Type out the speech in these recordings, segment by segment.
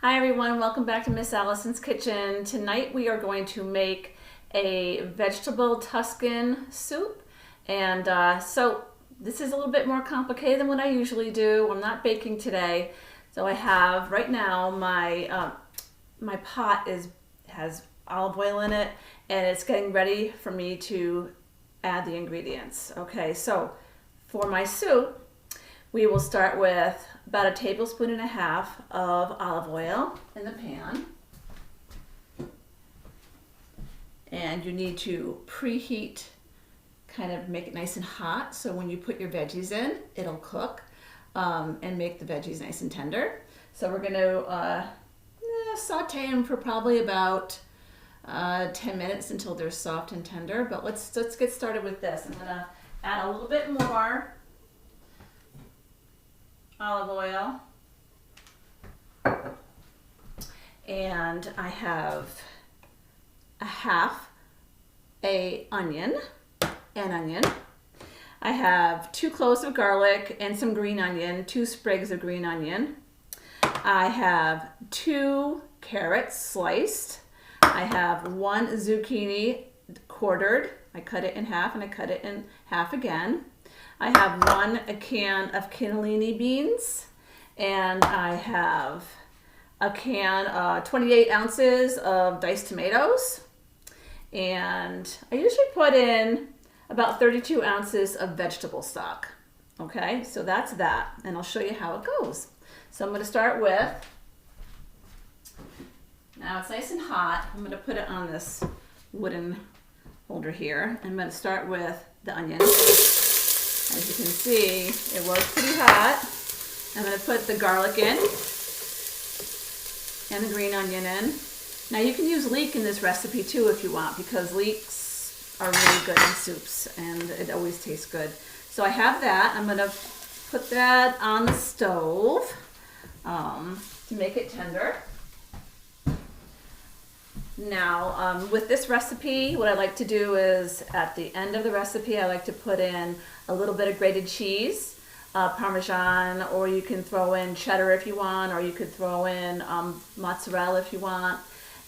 Hi everyone, welcome back to Miss Allison's Kitchen. Tonight we are going to make a vegetable Tuscan soup. And so this is a little bit more complicated than what I usually do. I'm not baking today. So I have right now my pot has olive oil in it and it's getting ready for me to add the ingredients. Okay, so for my soup, we will start with about 1.5 tablespoons of olive oil in the pan. And you need to preheat, kind of make it nice and hot, so when you put your veggies in, it'll cook and make the veggies nice and tender. So we're going to saute them for probably about 10 minutes until they're soft and tender. But let's get started with this. I'm going to add a little bit more olive oil, and I have an onion. I have 2 cloves of garlic and some green onion, 2 sprigs of green onion. I have 2 carrots sliced. I have 1 zucchini quartered. I cut it in half and I cut it in half again. I have a can of cannelloni beans, and I have a can, 28 ounces of diced tomatoes, and I usually put in about 32 ounces of vegetable stock. Okay, so that's that, and I'll show you how it goes. So I'm going to start with, now it's nice and hot, I'm going to put it on this wooden holder here. I'm going to start with the onion. As you can see, it was pretty hot. I'm going to put the garlic in and the green onion in. Now you can use leek in this recipe too if you want, because leeks are really good in soups and it always tastes good. So I have that. I'm going to put that on the stove to make it tender. Now, with this recipe, what I like to do is at the end of the recipe, I like to put in a little bit of grated cheese, parmesan, or you can throw in cheddar if you want, or you could throw in mozzarella if you want.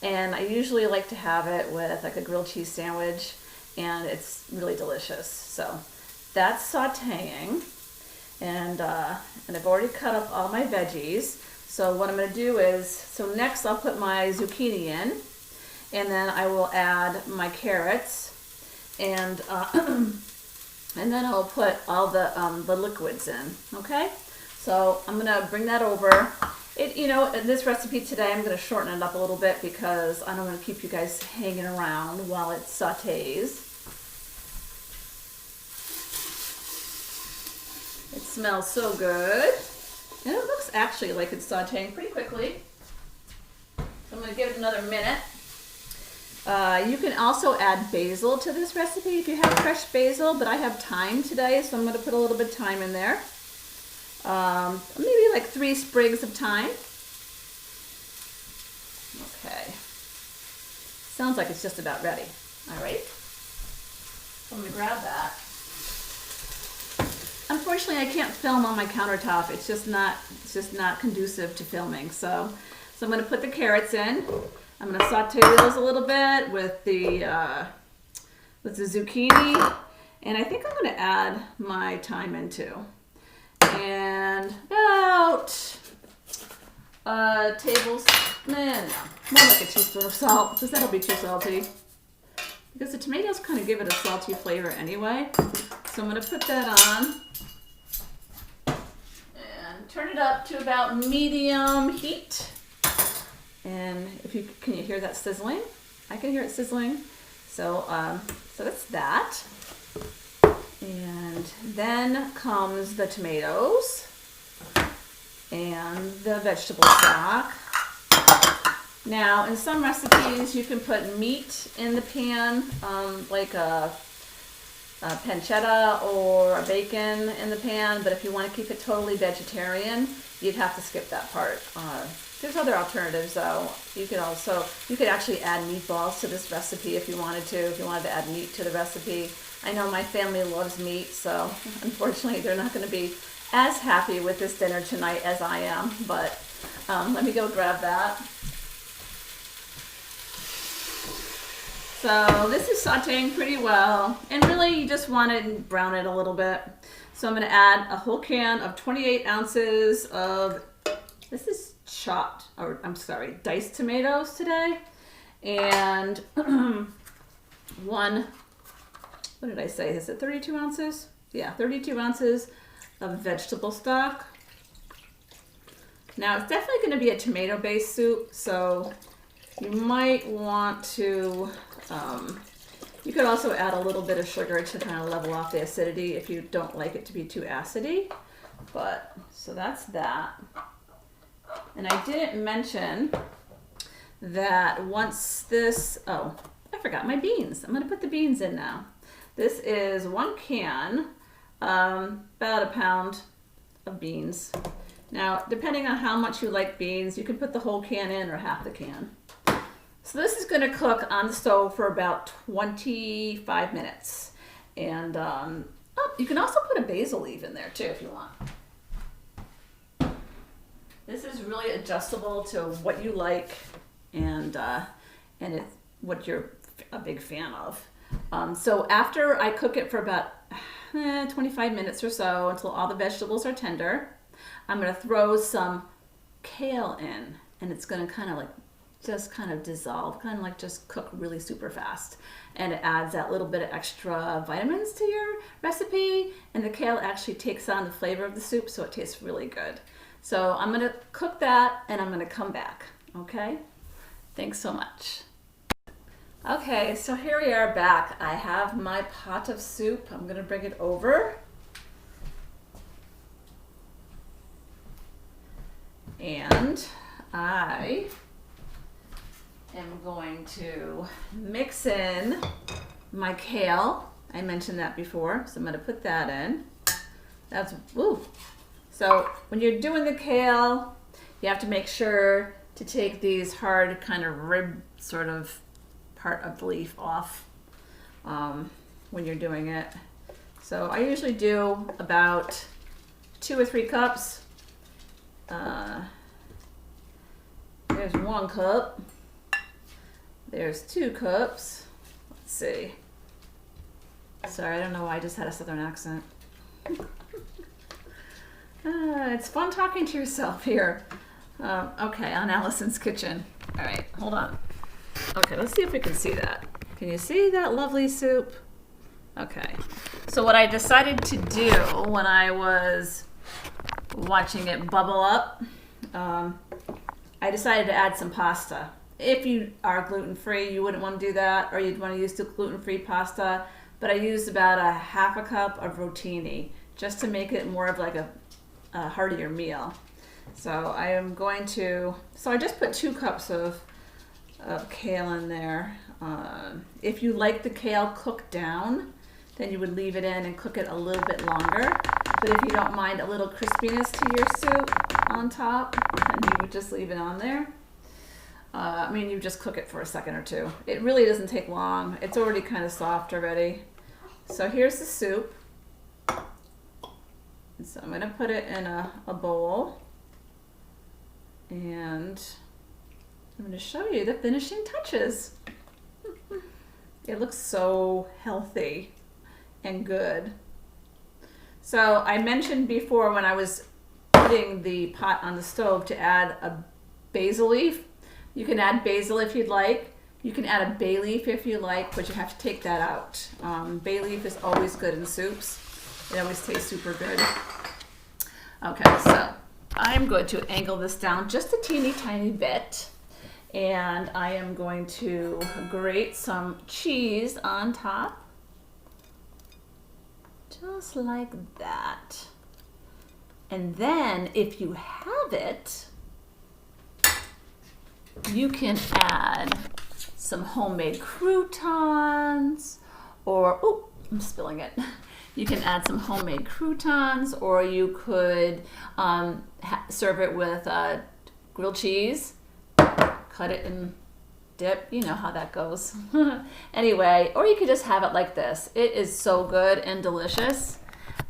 And I usually like to have it with like a grilled cheese sandwich, and it's really delicious. So that's sauteing, and I've already cut up all my veggies. So what I'm going to do is, so next I'll put my zucchini in. And then I will add my carrots, and then I'll put all the liquids in. Okay, so I'm gonna bring that over. In this recipe today, I'm gonna shorten it up a little bit because I don't want to keep you guys hanging around while it sautés. It smells so good, and it looks actually like it's sautéing pretty quickly. So I'm gonna give it another minute. You can also add basil to this recipe if you have fresh basil, but I have thyme today, so I'm going to put a little bit of thyme in there. Maybe like 3 sprigs of thyme. Okay. Sounds like it's just about ready. All right. So I'm going to grab that. Unfortunately, I can't film on my countertop. It's just not conducive to filming. So I'm going to put the carrots in. I'm going to saute those a little bit with the zucchini, and I think I'm going to add my thyme in too. And about a tablespoon, more like a teaspoon of salt, because that'll be too salty. Because the tomatoes kind of give it a salty flavor anyway. So I'm going to put that on and turn it up to about medium heat. And can you hear that sizzling? I can hear it sizzling. So that's that. And then comes the tomatoes and the vegetable stock. Now, in some recipes, you can put meat in the pan, like a pancetta or a bacon in the pan. But if you want to keep it totally vegetarian, you'd have to skip that part. There's other alternatives though. You could actually add meatballs to this recipe if you wanted to add meat to the recipe. I know my family loves meat, so unfortunately they're not going to be as happy with this dinner tonight as I am, but Let me go grab that. So this is sauteing pretty well, and really you just want to brown it a little bit. So I'm going to add a whole can of 28 ounces of, this is chopped, or I'm sorry, diced tomatoes today. And what did I say? Is it 32 ounces? Yeah, 32 ounces of vegetable stock. Now it's definitely going to be a tomato-based soup, so you might want to, you could also add a little bit of sugar to kind of level off the acidity if you don't like it to be too acidy. But, so that's that. And I didn't mention that once this, oh, I forgot my beans. I'm going to put the beans in now. This is 1 can, about a pound of beans. Now, depending on how much you like beans, you can put the whole can in or half the can. So this is going to cook on the stove for about 25 minutes. And oh, you can also put a basil leaf in there too if you want. This is really adjustable to what you like and it's what you're a big fan of. So after I cook it for about 25 minutes or so until all the vegetables are tender, I'm going to throw some kale in, and it's going to kind of like just kind of dissolve, kind of like just cook really super fast. And it adds that little bit of extra vitamins to your recipe, and the kale actually takes on the flavor of the soup, so it tastes really good. So I'm going to cook that, and I'm going to come back, okay? Thanks so much. Okay, so here we are back. I have my pot of soup. I'm going to bring it over. And I am going to mix in my kale. I mentioned that before, so I'm going to put that in. That's, woo. So when you're doing the kale, you have to make sure to take these hard kind of rib sort of part of the leaf off when you're doing it. So I usually do about 2 or 3 cups. There's 1 cup. There's 2 cups. Let's see. Sorry, I don't know why I just had a southern accent. It's fun talking to yourself here. Okay, on Allison's Kitchen. All right, hold on. Okay, let's see if we can see that. Can you see that lovely soup? Okay. So what I decided to do when I was watching it bubble up, I decided to add some pasta. If you are gluten-free, you wouldn't want to do that, or you'd want to use the gluten-free pasta, but I used about a half a cup of rotini just to make it more of like a heartier meal. So I am going to, so I just put 2 cups of kale in there. If you like the kale cooked down, then you would leave it in and cook it a little bit longer. But if you don't mind a little crispiness to your soup on top, then you would just leave it on there. I mean, you just cook it for a second or 2. It really doesn't take long. It's already kind of soft already. So here's the soup. And so I'm going to put it in a bowl. And I'm going to show you the finishing touches. It looks so healthy and good. So I mentioned before when I was putting the pot on the stove to add a basil leaf. You can add basil if you'd like. You can add a bay leaf if you like, but you have to take that out. Bay leaf is always good in soups. It always tastes super good. Okay, so I'm going to angle this down just a teeny tiny bit. And I am going to grate some cheese on top. Just like that. And then if you have it, you can add some homemade croutons or, oh, I'm spilling it. You can add some homemade croutons, or you could serve it with grilled cheese, cut it in dip, you know how that goes. Anyway, or you could just have it like this. It is so good and delicious.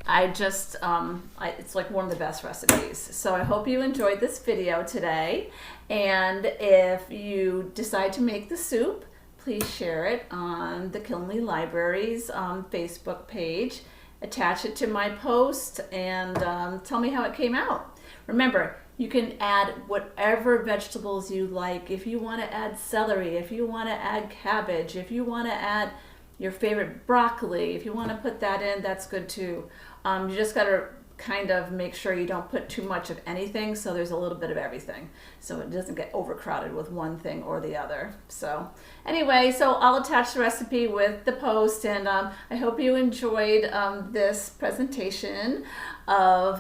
it's like one of the best recipes. So I hope you enjoyed this video today. And if you decide to make the soup, please share it on the Killingly Library's Facebook page. Attach it to my post and tell me how it came out. Remember, you can add whatever vegetables you like. If you want to add celery, if you want to add cabbage, if you want to add your favorite broccoli, if you want to put that in, that's good too. You just got to kind of make sure you don't put too much of anything, so there's a little bit of everything, so it doesn't get overcrowded with one thing or the other. So anyway, so I'll attach the recipe with the post, and I hope you enjoyed this presentation of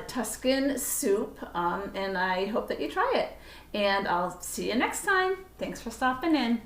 Tuscan soup, and I hope that you try it. And I'll see you next time. Thanks for stopping in.